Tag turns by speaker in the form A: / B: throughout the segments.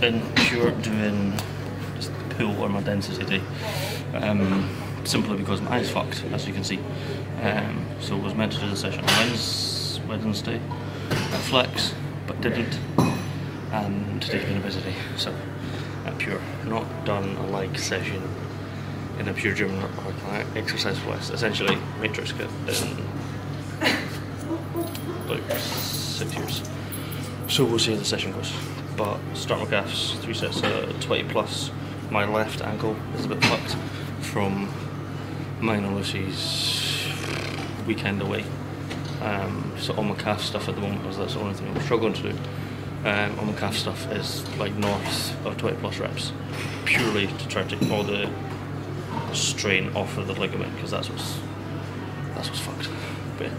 A: in Pure doing just pull or my density day, simply because my eye's fucked, as you can see. So I was meant to do the session on Wednesday at Flex, but didn't, and today's been a busy day, so at Pure, not done a leg session in a Pure gym or exercise Flex, essentially matrix kit in like 6 years. So we'll see how the session goes. But start my calves, 3 sets of 20 plus. My left ankle is a bit fucked from mine and Lucy's weekend away. So all my calf stuff at the moment, because that's the only thing I'm struggling to do. All my calf stuff is like north of 20 plus reps, purely to try to take all the strain off of the ligament, because that's what's fucked. But yeah.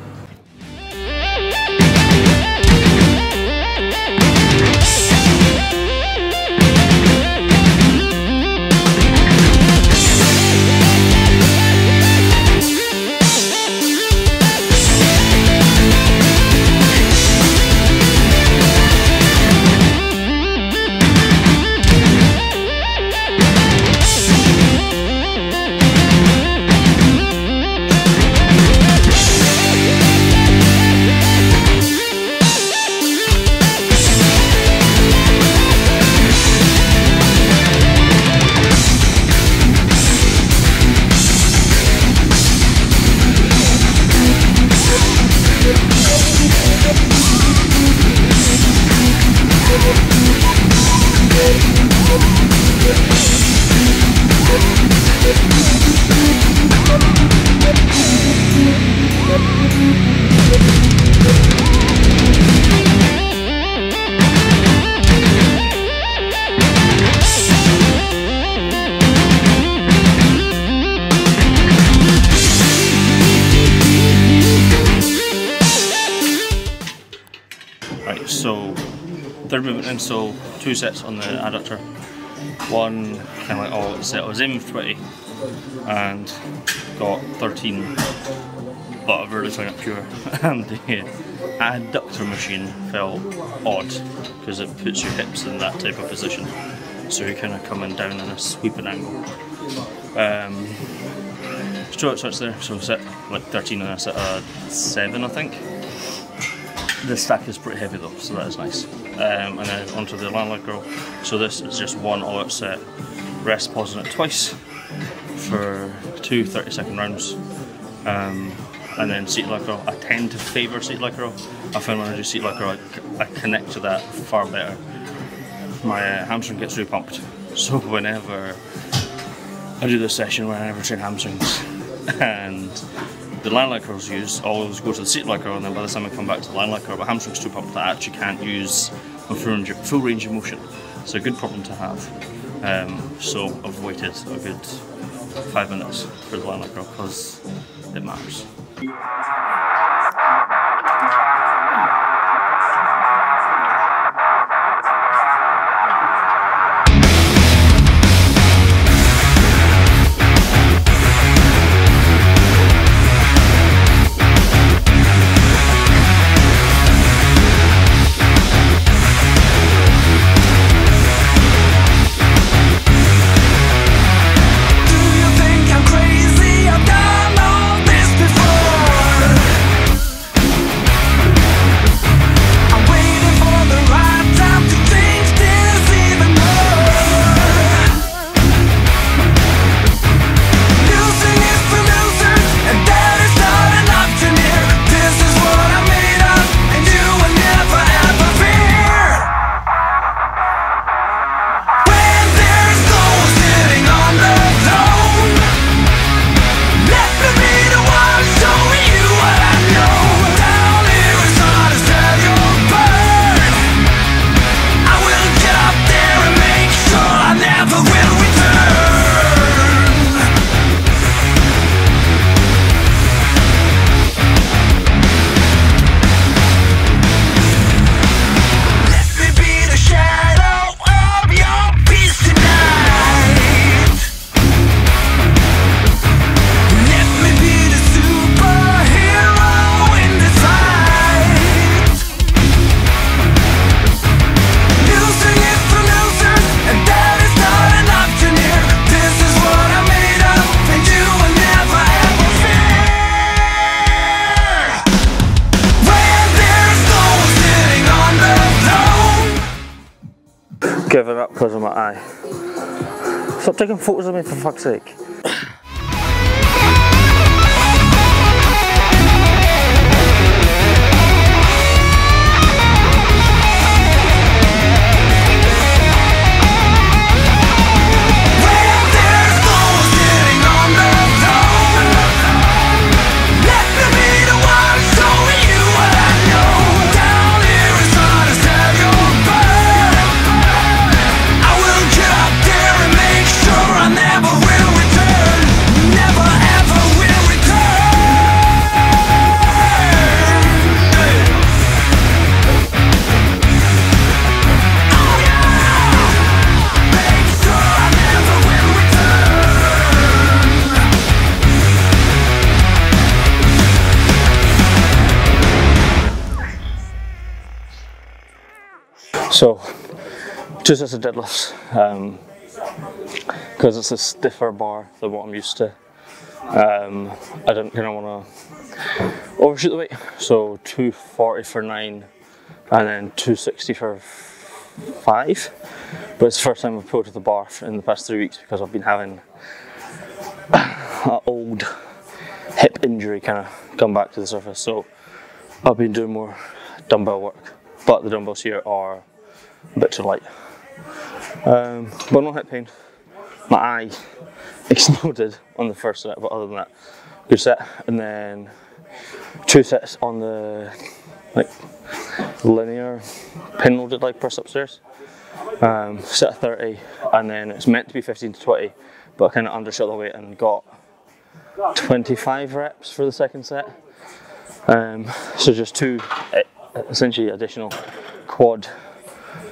A: Right, so third movement in, so 2 sets on the adductor. One kind of like all set. I was aiming for 20 and got 13, but I've really swung up Pure, and the adductor machine felt odd because it puts your hips in that type of position, so you're kind of coming down in a sweeping angle. So it's there, so set like 13 and a set of 7, I think. The stack is pretty heavy though, so that is nice. And then onto the landline curl. So this is just one all-out set. Rest pausing it twice for 2 30-second rounds. And then seated leg curl. I tend to favour seated leg curl. I found when I do seated leg curl, I connect to that far better. My hamstring gets really pumped. So whenever I do this session where I never train hamstrings and the line leg curls used, I always go to the seated leg curl, and then by the time I come back to the line leg curl, my hamstring's too pumped that I actually can't use my full range of motion. It's a good problem to have. So I've waited a good 5 minutes for the line leg curl because it matters.
B: Do you think I'm crazy? I've done all this before.
A: Giving up because of my eye. Stop taking photos of me for fuck's sake. So, 2 sets of deadlifts, because it's a stiffer bar than what I'm used to. I didn't kind of want to overshoot the weight, so 240 for 9 and then 260 for 5. But it's the first time I've pulled to the bar in the past 3 weeks because I've been having an old hip injury kind of come back to the surface. So I've been doing more dumbbell work, but the dumbbells here are a bit too light. But no hip pain. My eye exploded on the first set, but other than that, good set. And then 2 sets on the linear pin loaded leg press upstairs. Set of 30, and then it's meant to be 15 to 20, but I kind of undershot the weight and got 25 reps for the second set. So just 2 essentially additional quad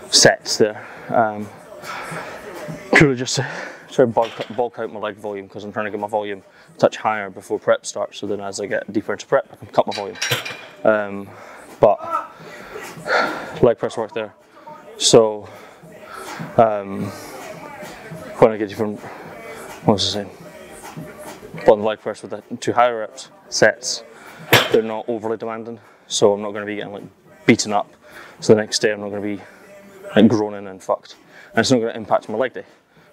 A: sets there. Purely just to try to bulk out my leg volume, because I'm trying to get my volume a touch higher before prep starts, so then as I get deeper into prep I can cut my volume. But leg press work there. So when I get different, what was I saying? On the leg press with the 2 higher reps sets, they're not overly demanding, so I'm not going to be getting like beaten up. So the next day I'm not going to be like groaning and fucked, and it's not going to impact my leg day,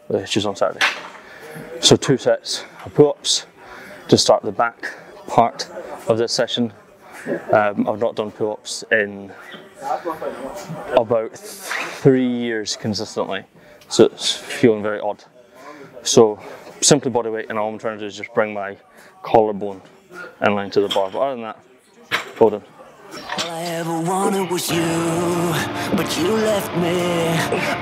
A: which is on Saturday. So 2 sets of pull-ups to start the back part of this session. I've not done pull-ups in about 3 years consistently, so it's feeling very odd. So simply body weight, and all I'm trying to do is just bring my collarbone in line to the bar. But other than that, hold on.
B: All I ever wanted was you, but you left me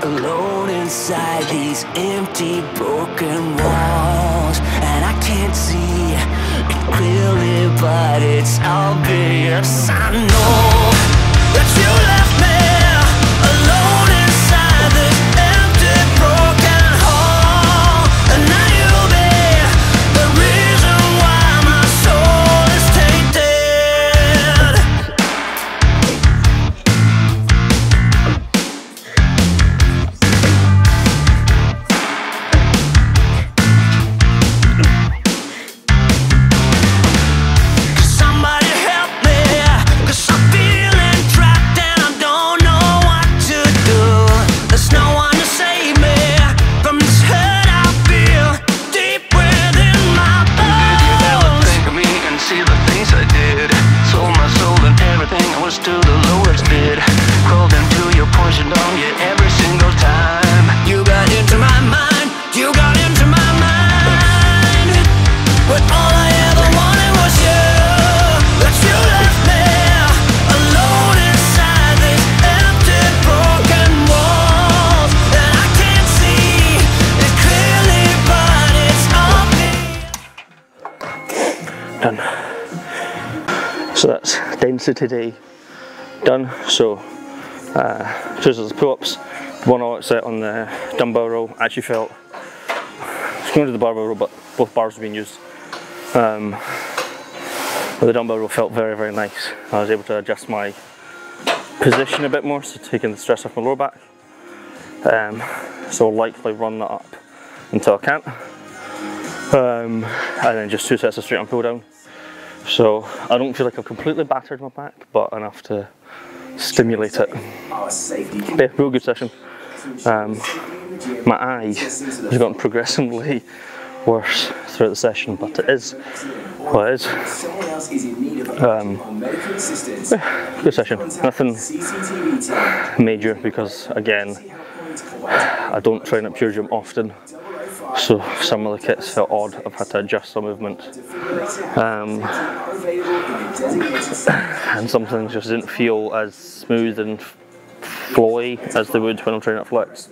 B: alone inside these empty, broken walls. And I can't see it clearly, but it's obvious. I know that you left me alone inside this empty, broken hall. And now you'll be the reason why my soul is tainted.
A: Done. So that's density day done. So 2 sets of pull-ups, 1 all-out set on the dumbbell row. I actually felt, I was going to the barbell row, but both bars were being used. But the dumbbell row felt very, very nice. I was able to adjust my position a bit more, so taking the stress off my lower back. So I'll likely run that up until I can't. And then just 2 sets of straight arm pull down. So I don't feel like I've completely battered my back, but enough to stimulate it. Yeah, real good session. My eye has gotten progressively worse throughout the session, but it is what it is. Good session, nothing major because again I don't train at Pure Gym often, so some of the kits felt odd. I've had to adjust some movement, and some things just didn't feel as smooth and flowy as they would when I'm training at Flex.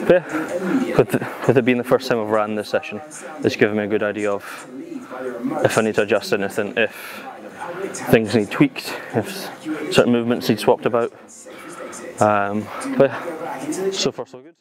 A: But yeah, with it being the first time I've ran this session, it's given me a good idea of if I need to adjust anything, if things need tweaked, if certain movements need swapped about. But yeah, so far so good.